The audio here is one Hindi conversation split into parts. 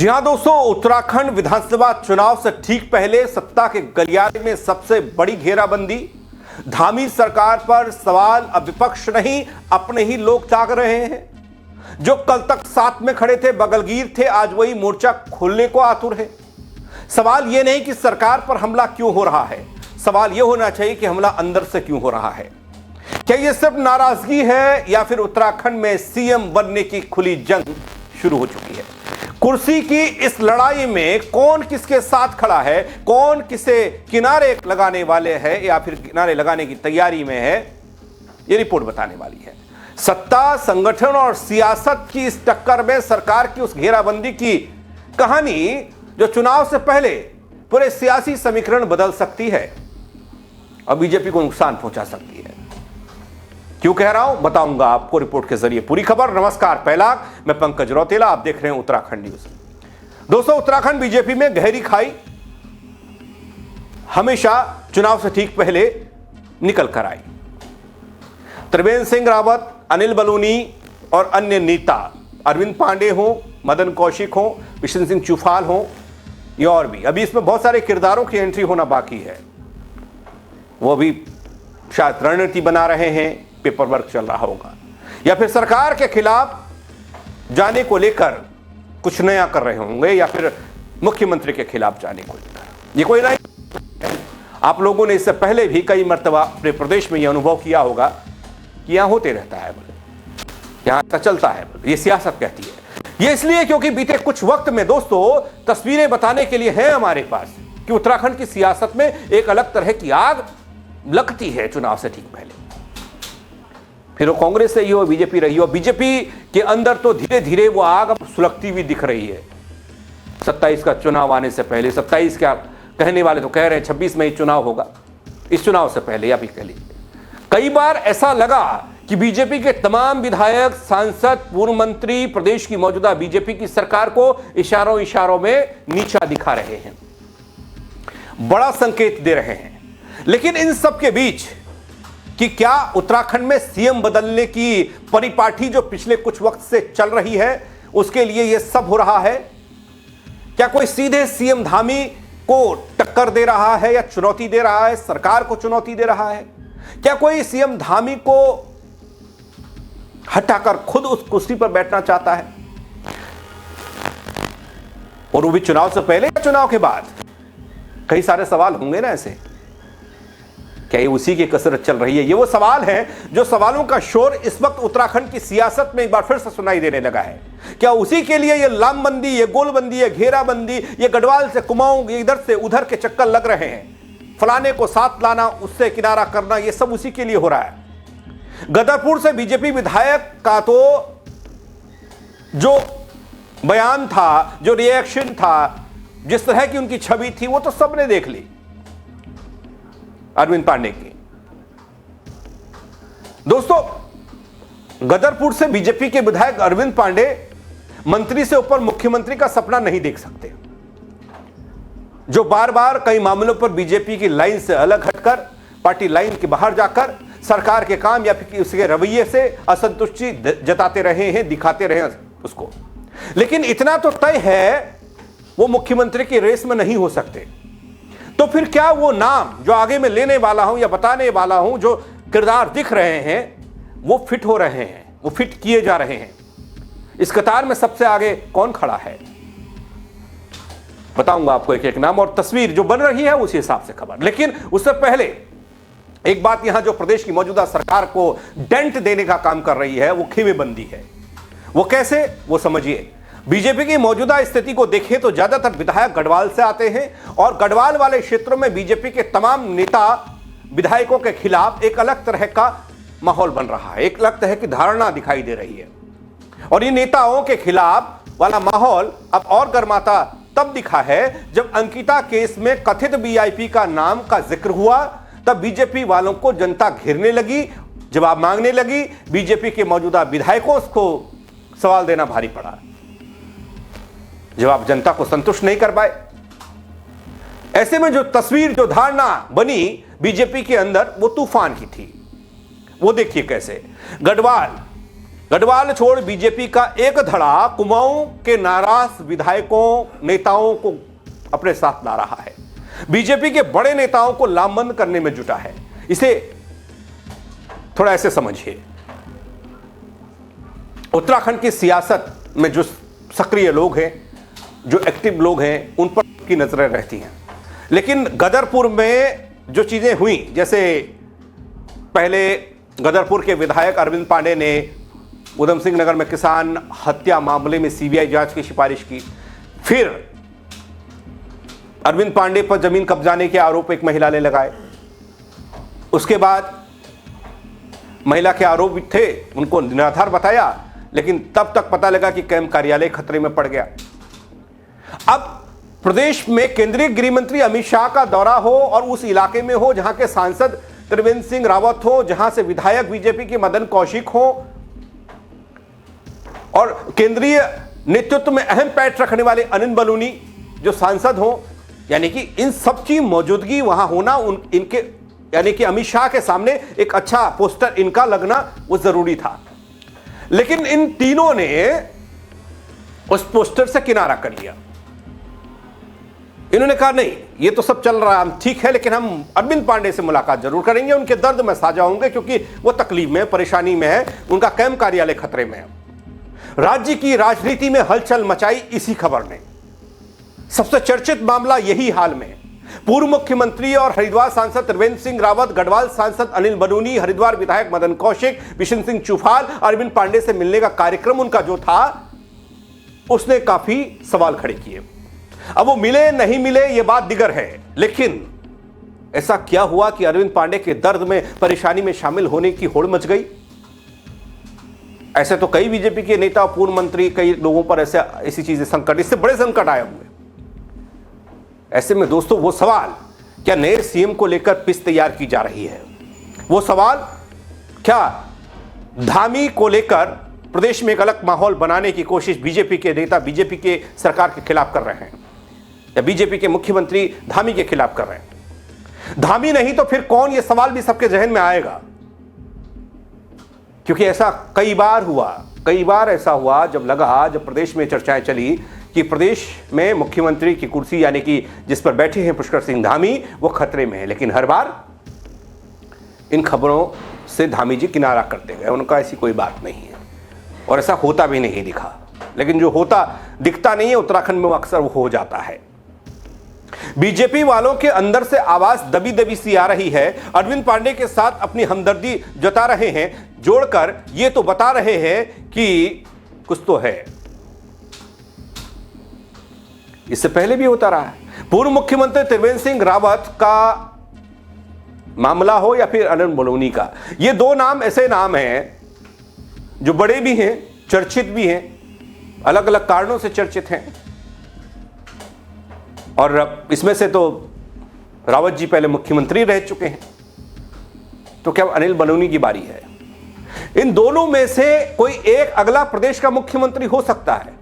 जी हां दोस्तों, उत्तराखंड विधानसभा चुनाव से ठीक पहले सत्ता के गलियारे में सबसे बड़ी घेराबंदी। धामी सरकार पर सवाल अब विपक्ष नहीं, अपने ही लोग ताक रहे हैं। जो कल तक साथ में खड़े थे, बगलगीर थे, आज वही मोर्चा खोलने को आतुर है। सवाल यह नहीं कि सरकार पर हमला क्यों हो रहा है, सवाल यह होना चाहिए कि हमला अंदर से क्यों हो रहा है। क्या यह सिर्फ नाराजगी है या फिर उत्तराखंड में सीएम बनने की खुली जंग शुरू हो चुकी है। कुर्सी की इस लड़ाई में कौन किसके साथ खड़ा है, कौन किसे किनारे लगाने वाले हैं या फिर किनारे लगाने की तैयारी में है, यह रिपोर्ट बताने वाली है। सत्ता, संगठन और सियासत की इस टक्कर में सरकार की उस घेराबंदी की कहानी जो चुनाव से पहले पूरे सियासी समीकरण बदल सकती है और बीजेपी को नुकसान पहुंचा सकती है। क्यों कह रहा हूं, बताऊंगा आपको रिपोर्ट के जरिए। पूरी खबर। नमस्कार, पहला मैं पंकज रौतेला, आप देख रहे हैं उत्तराखंड न्यूज। दोस्तों, उत्तराखंड बीजेपी में गहरी खाई हमेशा चुनाव से ठीक पहले निकल कर आई। त्रिवेंद्र सिंह रावत, अनिल बलूनी और अन्य नेता, अरविंद पांडे हो, मदन कौशिक हो, विशन सिंह चुफाल हो, ये और भी, अभी इसमें बहुत सारे किरदारों की एंट्री होना बाकी है। वो भी शायद रणनीति बना रहे हैं, पेपर वर्क चल रहा होगा, या फिर सरकार के खिलाफ जाने को लेकर कुछ नया कर रहे होंगे, या फिर मुख्यमंत्री के खिलाफ जाने को लेकर। ये कोई नहीं, आप लोगों ने इससे पहले भी कई मर्तबा अपने प्रदेश में यह अनुभव किया होगा कि यहां होते रहता है, यहां का चलता है, ये सियासत कहती है। ये इसलिए क्योंकि बीते कुछ वक्त में दोस्तों तस्वीरें बताने के लिए हैं हमारे पास कि उत्तराखंड की सियासत में एक अलग तरह की आग लगती है चुनाव से ठीक पहले। फिर वो कांग्रेस रही हो, बीजेपी रही हो, बीजेपी के अंदर तो धीरे धीरे वो आग अब सुलगती हुई दिख रही है। 27 का चुनाव आने से पहले, 27 क्या कहने वाले तो कह रहे हैं 26 में ही चुनाव होगा, इस चुनाव से पहले या भी कह लीजिए। कई बार ऐसा लगा कि बीजेपी के तमाम विधायक, सांसद, पूर्व मंत्री प्रदेश की मौजूदा बीजेपी की सरकार को इशारों इशारों में नीचा दिखा रहे हैं, बड़ा संकेत दे रहे हैं। लेकिन इन सब के बीच कि क्या उत्तराखंड में सीएम बदलने की परिपाटी जो पिछले कुछ वक्त से चल रही है, उसके लिए यह सब हो रहा है? क्या कोई सीधे सीएम धामी को टक्कर दे रहा है या चुनौती दे रहा है, सरकार को चुनौती दे रहा है? क्या कोई सीएम धामी को हटाकर खुद उस कुर्सी पर बैठना चाहता है, और वो भी चुनाव से पहले या चुनाव के बाद? कई सारे सवाल होंगे ना ऐसे। क्या ये उसी की कसरत चल रही है? ये वो सवाल है जो सवालों का शोर इस वक्त उत्तराखंड की सियासत में एक बार फिर से सुनाई देने लगा है। क्या उसी के लिए ये लामबंदी, ये गोलबंदी, ये घेराबंदी, ये गढ़वाल से कुमाऊं, इधर से उधर के चक्कर लग रहे हैं, फलाने को साथ लाना, उससे किनारा करना, ये सब उसी के लिए हो रहा है। गदरपुर से बीजेपी विधायक का तो जो बयान था, जो रिएक्शन था, जिस तरह की उनकी छवि थी, वो तो सबने देख ली अरविंद पांडे की। दोस्तों, गदरपुर से बीजेपी के विधायक अरविंद पांडे मंत्री से ऊपर मुख्यमंत्री का सपना नहीं देख सकते, जो बार बार कई मामलों पर बीजेपी की लाइन से अलग हटकर, पार्टी लाइन के बाहर जाकर सरकार के काम या फिर उसके रवैये से असंतुष्टि जताते रहे हैं, दिखाते रहे उसको। लेकिन इतना तो तय है, वो मुख्यमंत्री की रेस में नहीं हो सकते। तो फिर क्या वो नाम जो आगे मैं लेने वाला हूं या बताने वाला हूं, जो किरदार दिख रहे हैं, वो फिट हो रहे हैं, वो फिट किए जा रहे हैं? इस कतार में सबसे आगे कौन खड़ा है, बताऊंगा आपको एक एक नाम, और तस्वीर जो बन रही है उसी हिसाब से खबर। लेकिन उससे पहले एक बात, यहां जो प्रदेश की मौजूदा सरकार को डेंट देने का काम कर रही है, वो खेमेबंदी है। वो कैसे, वो समझिए। बीजेपी की मौजूदा स्थिति को देखें तो ज्यादातर विधायक गढ़वाल से आते हैं, और गढ़वाल वाले क्षेत्रों में बीजेपी के तमाम नेता विधायकों के खिलाफ एक अलग तरह का माहौल बन रहा है, एक अलग तरह की धारणा दिखाई दे रही है। और इन नेताओं के खिलाफ वाला माहौल अब और गर्माता तब दिखा है जब अंकिता केस में कथित वीआईपी का नाम का जिक्र हुआ। तब बीजेपी वालों को जनता घेरने लगी, जवाब मांगने लगी। बीजेपी के मौजूदा विधायकों को सवाल देना भारी पड़ा, जवाब जनता को संतुष्ट नहीं कर पाए। ऐसे में जो तस्वीर, जो धारणा बनी बीजेपी के अंदर, वो तूफान की थी। वो देखिए कैसे गढ़वाल गढ़वाल छोड़ बीजेपी का एक धड़ा कुमाऊं के नाराज विधायकों नेताओं को अपने साथ ला रहा है। बीजेपी के बड़े नेताओं को लामबंद करने में जुटा है। इसे थोड़ा ऐसे समझिए, उत्तराखंड की सियासत में जो सक्रिय लोग हैं, जो एक्टिव लोग हैं, उन पर की नजरें रहती हैं। लेकिन गदरपुर में जो चीजें हुई, जैसे पहले गदरपुर के विधायक अरविंद पांडे ने उधम सिंह नगर में किसान हत्या मामले में सीबीआई जांच की सिफारिश की, फिर अरविंद पांडे पर जमीन कब्जाने के आरोप एक महिला ने लगाए, उसके बाद महिला के आरोप थे, उनको निराधार बताया, लेकिन तब तक पता लगा कि कैंप कार्यालय खतरे में पड़ गया। अब प्रदेश में केंद्रीय गृह मंत्री अमित शाह का दौरा हो और उस इलाके में हो जहां के सांसद त्रिवेंद्र सिंह रावत हो, जहां से विधायक बीजेपी के मदन कौशिक हो और केंद्रीय नेतृत्व में अहम पैठ रखने वाले अनिल बलूनी जो सांसद हो, यानी कि इन सब की मौजूदगी वहां होना, इनके यानी कि अमित शाह के सामने एक अच्छा पोस्टर इनका लगना वो जरूरी था। लेकिन इन तीनों ने उस पोस्टर से किनारा कर लिया। इन्होंने कहा नहीं, ये तो सब चल रहा है, ठीक है, लेकिन हम अरविंद पांडे से मुलाकात जरूर करेंगे, उनके दर्द में साझा होंगे, क्योंकि वो तकलीफ में, परेशानी में है, उनका कैंप कार्यालय खतरे में है। राज्य की राजनीति में हलचल मचाई इसी खबर ने। सबसे चर्चित मामला यही हाल में पूर्व मुख्यमंत्री और हरिद्वार सांसद त्रिवेंद्र सिंह रावत, गढ़वाल सांसद अनिल बलूनी, हरिद्वार विधायक मदन कौशिक, बिशन सिंह चुफाल, अरविंद पांडे से मिलने का कार्यक्रम उनका जो था, उसने काफी सवाल खड़े किए। अब वो मिले नहीं मिले ये बात दिगर है, लेकिन ऐसा क्या हुआ कि अरविंद पांडे के दर्द में, परेशानी में शामिल होने की होड़ मच गई? ऐसे तो कई बीजेपी के नेता, पूर्व मंत्री, कई लोगों पर ऐसी चीजें, संकट, इससे बड़े संकट आए हुए। ऐसे में दोस्तों वो सवाल, क्या नए सीएम को लेकर पिच तैयार की जा रही है? वो सवाल, क्या धामी को लेकर प्रदेश में एक अलग माहौल बनाने की कोशिश बीजेपी के नेता बीजेपी के सरकार के खिलाफ कर रहे हैं, या बीजेपी के मुख्यमंत्री धामी के खिलाफ कर रहे हैं? धामी नहीं तो फिर कौन? ये सवाल भी सबके जहन में आएगा, क्योंकि ऐसा कई बार ऐसा हुआ जब प्रदेश में चर्चाएं चली कि प्रदेश में मुख्यमंत्री की कुर्सी, यानी कि जिस पर बैठे हैं पुष्कर सिंह धामी, वो खतरे में है। लेकिन हर बार इन खबरों से धामी जी किनारा करते गए, उनका ऐसी कोई बात नहीं है और ऐसा होता भी नहीं दिखा। लेकिन जो होता दिखता नहीं है, उत्तराखंड में वो अक्सर वो हो जाता है। बीजेपी वालों के अंदर से आवाज दबी दबी सी आ रही है। अरविंद पांडे के साथ अपनी हमदर्दी जता रहे हैं, जोड़कर ये तो बता रहे हैं कि कुछ तो है। इससे पहले भी होता रहा है। पूर्व मुख्यमंत्री त्रिवेंद्र सिंह रावत का मामला हो या फिर अनिल बलूनी का, ये दो नाम ऐसे नाम हैं जो बड़े भी हैं, चर्चित भी हैं, अलग अलग कारणों से चर्चित हैं। और इसमें से तो रावत जी पहले मुख्यमंत्री रह चुके हैं, तो क्या अनिल बलूनी की बारी है? इन दोनों में से कोई एक अगला प्रदेश का मुख्यमंत्री हो सकता है।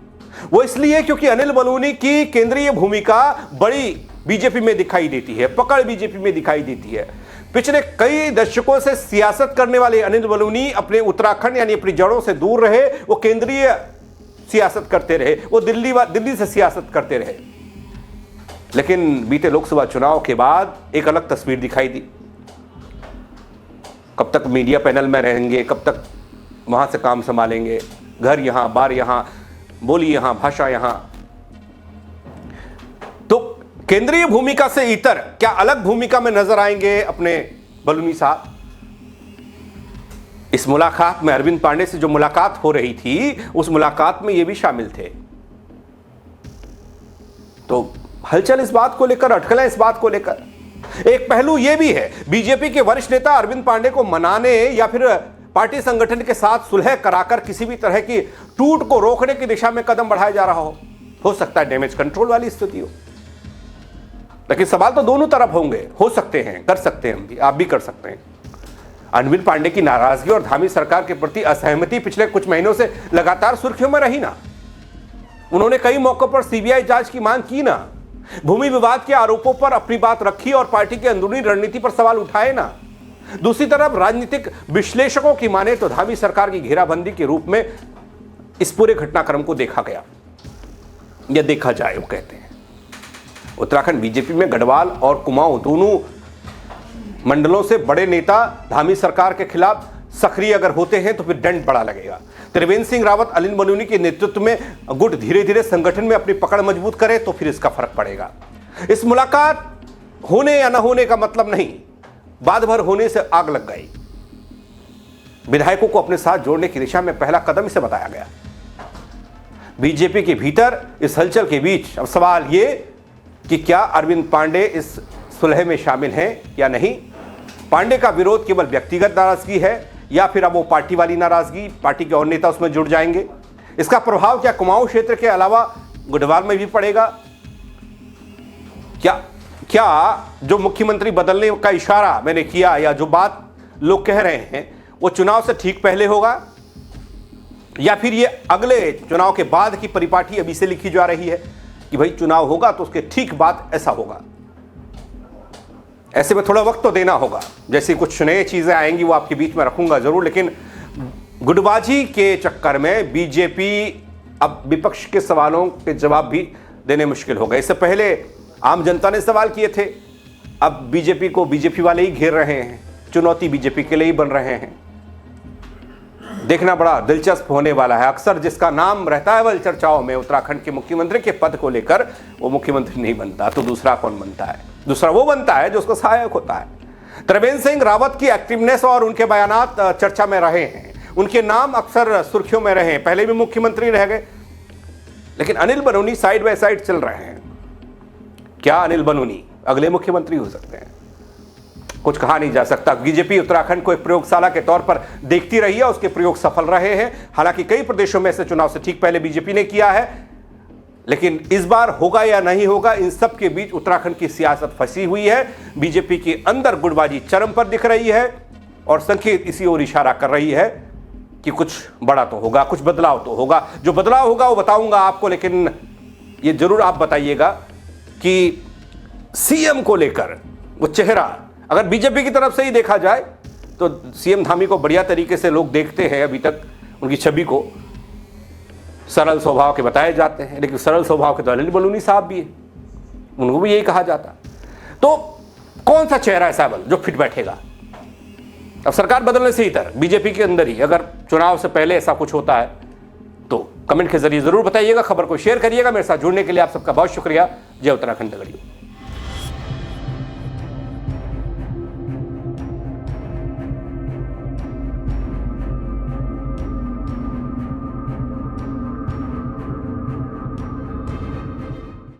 वो इसलिए क्योंकि अनिल बलूनी की केंद्रीय भूमिका बड़ी बीजेपी में दिखाई देती है, पकड़ बीजेपी में दिखाई देती है। पिछले कई दशकों से सियासत करने वाले अनिल बलूनी अपने उत्तराखंड यानी अपनी जड़ों से दूर रहे, वो केंद्रीय सियासत करते रहे, वो दिल्ली से सियासत करते रहे। लेकिन बीते लोकसभा चुनाव के बाद एक अलग तस्वीर दिखाई दी। कब तक मीडिया पैनल में रहेंगे, कब तक वहां से काम संभालेंगे, घर यहां, बार यहां, बोली यहां, भाषा यहां। तो केंद्रीय भूमिका से इतर क्या अलग भूमिका में नजर आएंगे अपने बलूनी साहब? इस मुलाकात में अरविंद पांडे से जो मुलाकात हो रही थी, उस मुलाकात में ये भी शामिल थे। तो हलचल इस बात को लेकर, अटकलें इस बात को लेकर। एक पहलू यह भी है, बीजेपी के वरिष्ठ नेता अरविंद पांडे को मनाने या फिर पार्टी संगठन के साथ सुलह कराकर किसी भी तरह की टूट को रोकने की दिशा में कदम बढ़ाया जा रहा हो सकता है डैमेज कंट्रोल वाली स्थिति हो। लेकिन सवाल तो दोनों तरफ होंगे, हो सकते हैं, कर सकते हैं, हम भी, आप भी कर सकते हैं। अरविंद पांडे की नाराजगी और धामी सरकार के प्रति असहमति पिछले कुछ महीनों से लगातार सुर्खियों में रही ना। उन्होंने कई मौकों पर सीबीआई जांच की मांग की ना, भूमि विवाद के आरोपों पर अपनी बात रखी और पार्टी की अंदरूनी रणनीति पर सवाल उठाए ना। दूसरी तरफ राजनीतिक विश्लेषकों की माने तो धामी सरकार की घेराबंदी के रूप में इस पूरे घटनाक्रम को देखा गया या देखा जाए। वो कहते हैं उत्तराखंड बीजेपी में गढ़वाल और कुमाऊं दोनों मंडलों से बड़े नेता धामी सरकार के खिलाफ सक्रिय अगर होते हैं तो फिर दंड बड़ा लगेगा। त्रिवेंद्र सिंह रावत, अनिल बलूनी के नेतृत्व में गुट धीरे धीरे संगठन में अपनी पकड़ मजबूत करे तो फिर इसका फर्क पड़ेगा। इस मुलाकात होने या न होने का मतलब नहीं, बात भर होने से आग लग गई। विधायकों को अपने साथ जोड़ने की दिशा में पहला कदम इसे बताया गया। बीजेपी के भीतर इस हलचल के बीच अब सवाल ये कि क्या अरविंद पांडे इस सुलह में शामिल हैं या नहीं। पांडे का विरोध केवल व्यक्तिगत नाराजगी है या फिर अब वो पार्टी वाली नाराजगी, पार्टी के और नेता उसमें जुड़ जाएंगे। इसका प्रभाव क्या कुमाऊं क्षेत्र के अलावा गढ़वाल में भी पड़ेगा। क्या जो मुख्यमंत्री बदलने का इशारा मैंने किया या जो बात लोग कह रहे हैं वो चुनाव से ठीक पहले होगा या फिर ये अगले चुनाव के बाद की परिपाटी अभी से लिखी जा रही है कि भाई चुनाव होगा तो उसके ठीक बाद ऐसा होगा। ऐसे में थोड़ा वक्त तो देना होगा। जैसे कुछ नई चीजें आएंगी वो आपके बीच में रखूंगा जरूर, लेकिन गुटबाजी के चक्कर में बीजेपी अब विपक्ष के सवालों के जवाब भी देने मुश्किल हो गए। इससे पहले आम जनता ने सवाल किए थे, अब बीजेपी को बीजेपी वाले ही घेर रहे हैं, चुनौती बीजेपी के लिए ही बन रहे हैं। देखना बड़ा दिलचस्प होने वाला है। अक्सर जिसका नाम रहता है वह चर्चाओं में उत्तराखंड के मुख्यमंत्री के पद को लेकर, वो मुख्यमंत्री नहीं बनता तो दूसरा कौन बनता है? दूसरा वो बनता है जो उसको सहायक होता है। त्रिवेंद्र सिंह रावत की एक्टिवनेस और उनके बयानात चर्चा में रहे हैं, उनके नाम अक्सर सुर्खियों में रहे हैं, पहले भी मुख्यमंत्री रह गए। लेकिन Anil Baluni side by side चल रहे हैं। क्या अनिल बलूनी अगले मुख्यमंत्री हो सकते हैं? कुछ कहा नहीं जा सकता। बीजेपी उत्तराखंड को एक प्रयोगशाला के तौर पर देखती रही है, उसके प्रयोग सफल रहे हैं। हालांकि कई प्रदेशों में ऐसे चुनाव से ठीक पहले बीजेपी ने किया है, लेकिन इस बार होगा या नहीं होगा, इन सब के बीच उत्तराखंड की सियासत फंसी हुई है। बीजेपी के अंदर गुटबाजी चरम पर दिख रही है और संकेत इसी ओर इशारा कर रही है कि कुछ बड़ा तो होगा, कुछ बदलाव तो होगा। जो बदलाव होगा वो बताऊंगा आपको, लेकिन ये जरूर आप बताइएगा कि सीएम को लेकर वो चेहरा अगर बीजेपी की तरफ से ही देखा जाए तो सीएम धामी को बढ़िया तरीके से लोग देखते हैं। अभी तक उनकी छवि को सरल स्वभाव के बताए जाते हैं, लेकिन सरल स्वभाव के तो अनिल बलूनी साहब भी है, उनको भी यही कहा जाता। तो कौन सा चेहरा ऐसा जो फिट बैठेगा? अब सरकार बदलने से ही तर बीजेपी के अंदर ही अगर चुनाव से पहले ऐसा कुछ होता है तो कमेंट के जरिए जरूर बताइएगा। खबर को शेयर करिएगा। मेरे साथ जुड़ने के लिए आप सबका बहुत शुक्रिया। जय उत्तराखंड।